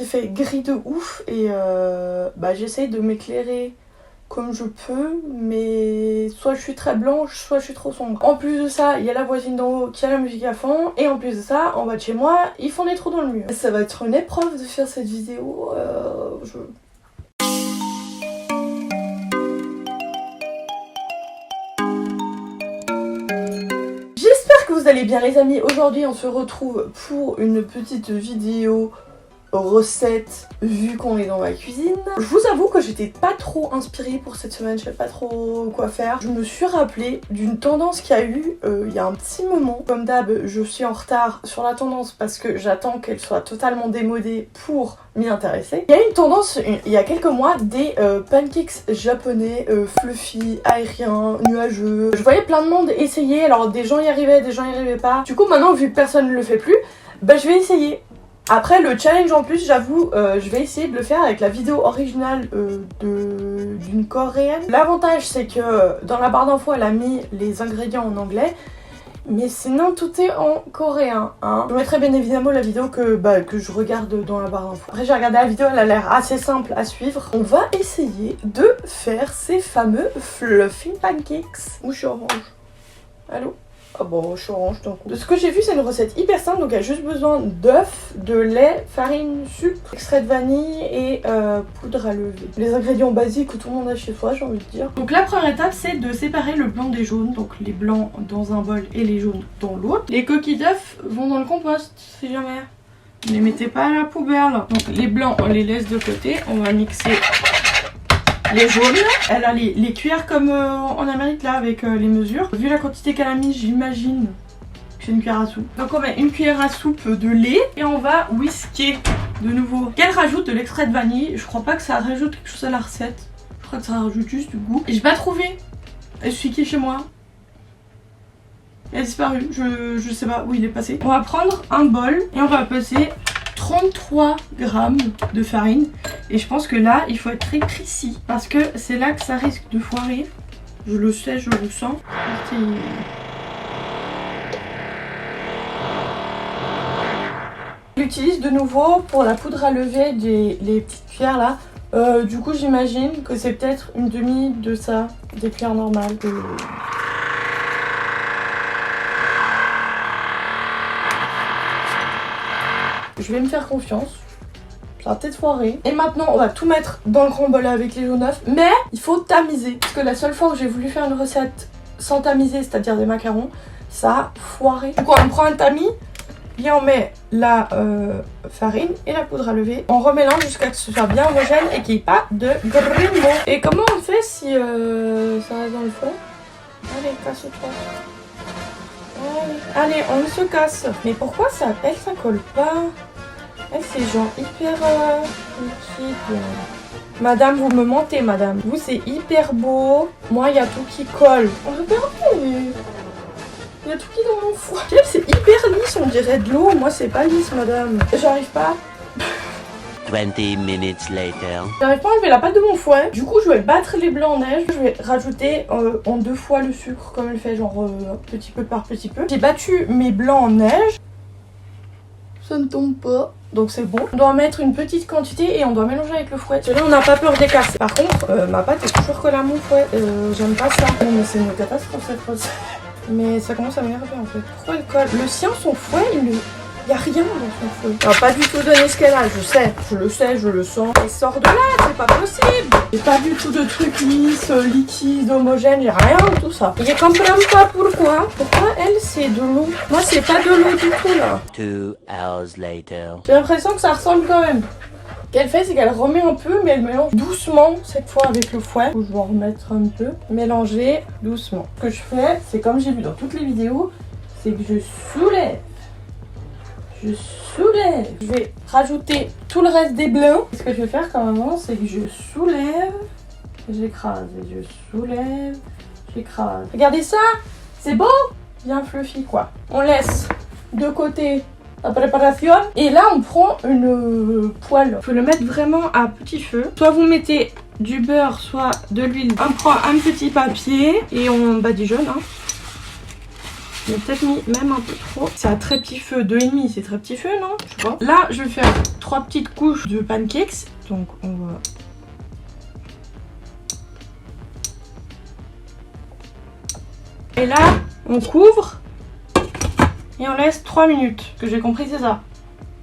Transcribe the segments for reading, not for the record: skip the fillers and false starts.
Il fait gris de ouf et j'essaye de m'éclairer comme je peux, mais soit je suis très blanche, soit je suis trop sombre. En plus de ça, il y a la voisine d'en haut qui a la musique à fond, et en plus de ça, en bas de chez moi, ils font des trous dans le mur. Ça va être une épreuve de faire cette vidéo, J'espère que vous allez bien les amis. Aujourd'hui on se retrouve pour une petite vidéo recette vu qu'on est dans ma cuisine. Je vous avoue que j'étais pas trop inspirée pour cette semaine, je savais pas trop quoi faire. Je me suis rappelée d'une tendance qu'il y a eu il y a un petit moment. Comme d'hab, je suis en retard sur la tendance parce que j'attends qu'elle soit totalement démodée pour m'y intéresser. Il y a une tendance il y a quelques mois des pancakes japonais fluffy, aériens, nuageux. Je voyais plein de monde essayer, alors des gens y arrivaient, des gens y arrivaient pas. Du coup maintenant vu que personne ne le fait plus, je vais essayer. Après le challenge en plus, j'avoue, je vais essayer de le faire avec la vidéo originale d'une coréenne. L'avantage c'est que dans la barre d'infos elle a mis les ingrédients en anglais, mais sinon tout est en coréen. Hein. Je mettrai bien évidemment la vidéo que je regarde dans la barre d'infos. Après j'ai regardé la vidéo, elle a l'air assez simple à suivre. On va essayer de faire ces fameux fluffy pancakes. Où je suis orange. Allô? Oh bon, je suis orange donc. De ce que j'ai vu, c'est une recette hyper simple. Donc, il y a juste besoin d'œufs, de lait, farine, sucre, extrait de vanille et poudre à lever. Les ingrédients basiques que tout le monde a chez soi, j'ai envie de dire. Donc, la première étape, c'est de séparer le blanc des jaunes. Donc, les blancs dans un bol et les jaunes dans l'autre. Les coquilles d'œufs vont dans le compost, si jamais. Ne les mettez pas à la poubelle. Donc, les blancs, on les laisse de côté. On va mixer les jaunes. Elle a les cuillères comme en Amérique là avec les mesures. Vu la quantité qu'elle a mis, j'imagine que c'est une cuillère à soupe. Donc on met une cuillère à soupe de lait et on va whisker de nouveau. Qu'elle rajoute de l'extrait de vanille. Je crois pas que ça rajoute quelque chose à la recette. Je crois que ça rajoute juste du goût. Et j'ai pas trouvé. Elle suis qui chez moi. Elle a disparu. Je sais pas où il est passé. On va prendre un bol et on va passer 33 grammes de farine. Et je pense que là, il faut être très précis. Parce que c'est là que ça risque de foirer. Je le sais, je le sens. J'utilise de nouveau pour la poudre à lever les petites cuillères là. Du coup, j'imagine que c'est peut-être une demi de ça, des cuillères normales. Je vais me faire confiance. Ça va peut-être foirer. Et maintenant, on va tout mettre dans le grand bol avec les jaunes d'œufs. Mais il faut tamiser. Parce que la seule fois où j'ai voulu faire une recette sans tamiser, c'est-à-dire des macarons, ça a foiré. Du coup, on prend un tamis et on met la farine et la poudre à lever. On remélange jusqu'à ce que ce soit bien homogène et qu'il n'y ait pas de grumeaux. Et comment on fait si ça reste dans le fond? Allez, casse-toi. Allez, on se casse. Mais pourquoi ça colle pas? C'est genre hyper liquide. Madame, vous me mentez, madame. Vous, c'est hyper beau. Moi, il y a tout qui colle. On peut perdre. Il y a tout qui est dans mon foie. C'est hyper lisse, on dirait de l'eau. Moi, c'est pas lisse, madame. J'arrive pas. 20 minutes later. J'arrive pas à enlever la pâte de mon fouet. Du coup, je vais battre les blancs en neige. Je vais rajouter en 2 fois le sucre, comme elle fait, genre petit peu par petit peu. J'ai battu mes blancs en neige. Ça ne tombe pas. Donc c'est bon. On doit mettre une petite quantité et on doit mélanger avec le fouet. Là, on n'a pas peur des casses. Par contre, ma pâte est toujours collée à mon fouet. J'aime pas ça. Non, mais c'est une catastrophe cette recette. Mais ça commence à m'énerver en fait. Pourquoi elle colle? Le sien, son fouet, il y a rien dans son fouet. Elle va pas du tout donner ce qu'elle a, je sais, je le sens. Elle sort de là, c'est pas possible. J'ai pas du tout de truc lisse, liquide, homogène, j'ai rien de tout ça. Je comprends pas pourquoi. Pourquoi elle, c'est de l'eau? Moi, c'est pas de l'eau du tout là. 2 hours later. J'ai l'impression que ça ressemble quand même. Ce qu'elle fait, c'est qu'elle remet un peu, mais elle mélange doucement cette fois avec le fouet. Je vais en remettre un peu. Mélanger doucement. Ce que je fais, c'est comme j'ai vu dans toutes les vidéos, c'est que je soulève. Je soulève. Je vais rajouter tout le reste des blancs. Ce que je vais faire comme avant, c'est que je soulève, j'écrase. Et je soulève, j'écrase. Regardez ça, c'est beau, bien fluffy quoi. On laisse de côté la préparation. Et là, on prend une poêle. Il faut le mettre vraiment à petit feu. Soit vous mettez du beurre, soit de l'huile. On prend un petit papier et on badigeonne. Hein. J'ai peut-être mis même un peu trop. C'est à très petit feu, 2,5, c'est très petit feu, non? Je sais pas. Là, je vais faire 3 petites couches de pancakes. Donc, on va... Et là, on couvre et on laisse 3 minutes. Ce que j'ai compris, c'est ça.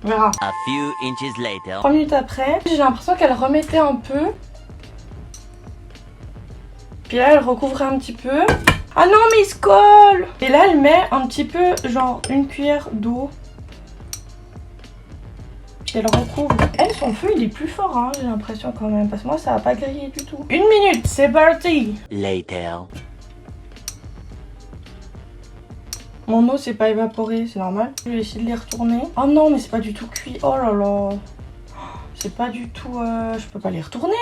On verra. A few inches later. 3 minutes après, j'ai l'impression qu'elle remettait un peu. Puis là, elle recouvrait un petit peu. Ah non, mais il se colle! Et là, elle met un petit peu, genre, une cuillère d'eau. Puis elle recouvre. Elle, son feu, il est plus fort, hein, j'ai l'impression quand même. Parce que moi, ça va pas griller du tout. 1 minute, c'est parti! Later. Mon eau s'est pas évaporée, c'est normal. Je vais essayer de les retourner. Oh non, mais c'est pas du tout cuit. Oh là là. C'est pas du tout... Je peux pas les retourner.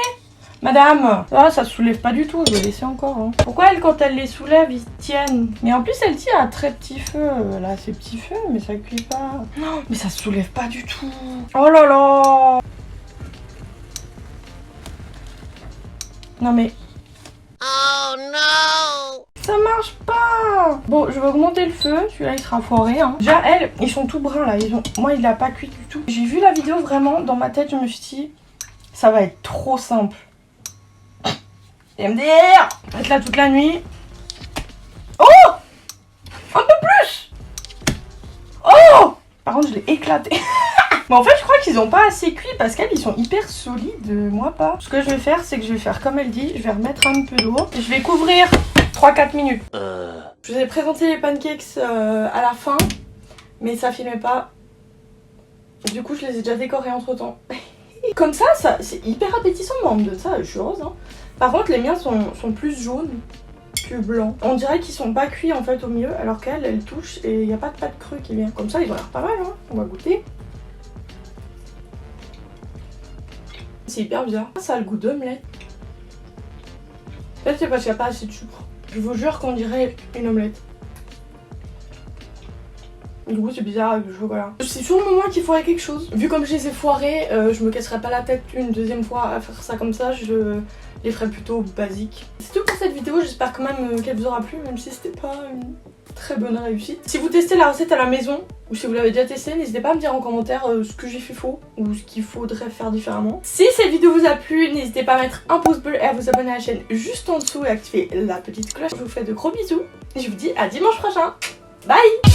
Madame, ah, ça soulève pas du tout, je vais laisser encore. Hein. Pourquoi elle, quand elle les soulève, ils tiennent? Mais en plus, elle tient à très petit feu. Elle a ses petits feux, mais ça cuit pas. Non, mais ça soulève pas du tout. Oh là là. Non mais... Oh no! Ça marche pas. Bon, je vais augmenter le feu. Celui-là, il sera foiré. Hein. Déjà, elle, ils sont tout bruns là. Moi, il a pas cuit du tout. J'ai vu la vidéo vraiment. Dans ma tête, je me suis dit, ça va être trop simple. MDR. Être là toute la nuit. Oh, un peu plus. Oh. Par contre, je l'ai éclaté. Mais en fait, je crois qu'ils ont pas assez cuit parce qu'elles, ils sont hyper solides. Moi, pas. Ce que je vais faire, c'est que je vais faire comme elle dit. Je vais remettre un peu d'eau. Je vais couvrir 3-4 minutes. Je vous ai présenté les pancakes à la fin, mais ça filmait pas. Du coup, je les ai déjà décorés entre temps. Comme ça c'est hyper appétissant, de ça, je suis heureuse. Hein. Par contre, les miens sont plus jaunes que blancs. On dirait qu'ils sont pas cuits en fait au milieu, alors qu'elle, elle touche et il n'y a pas de pâte crue qui vient. Comme ça, ils ont l'air pas mal. Hein. On va goûter. C'est hyper bizarre. Ça a le goût d'omelette. Peut-être c'est parce qu'il n'y a pas assez de sucre. Je vous jure qu'on dirait une omelette. Du coup, c'est bizarre avec le chocolat. C'est sur le moment qu'il faudrait quelque chose. Vu comme je les ai foirés, je me casserai pas la tête une deuxième fois à faire ça comme ça. Je les ferai plutôt basiques. C'est tout pour cette vidéo. J'espère quand même qu'elle vous aura plu, même si c'était pas une très bonne réussite. Si vous testez la recette à la maison, ou si vous l'avez déjà testé, n'hésitez pas à me dire en commentaire ce que j'ai fait faux ou ce qu'il faudrait faire différemment. Si cette vidéo vous a plu, n'hésitez pas à mettre un pouce bleu et à vous abonner à la chaîne juste en dessous et activer la petite cloche. Je vous fais de gros bisous et je vous dis à dimanche prochain. Bye!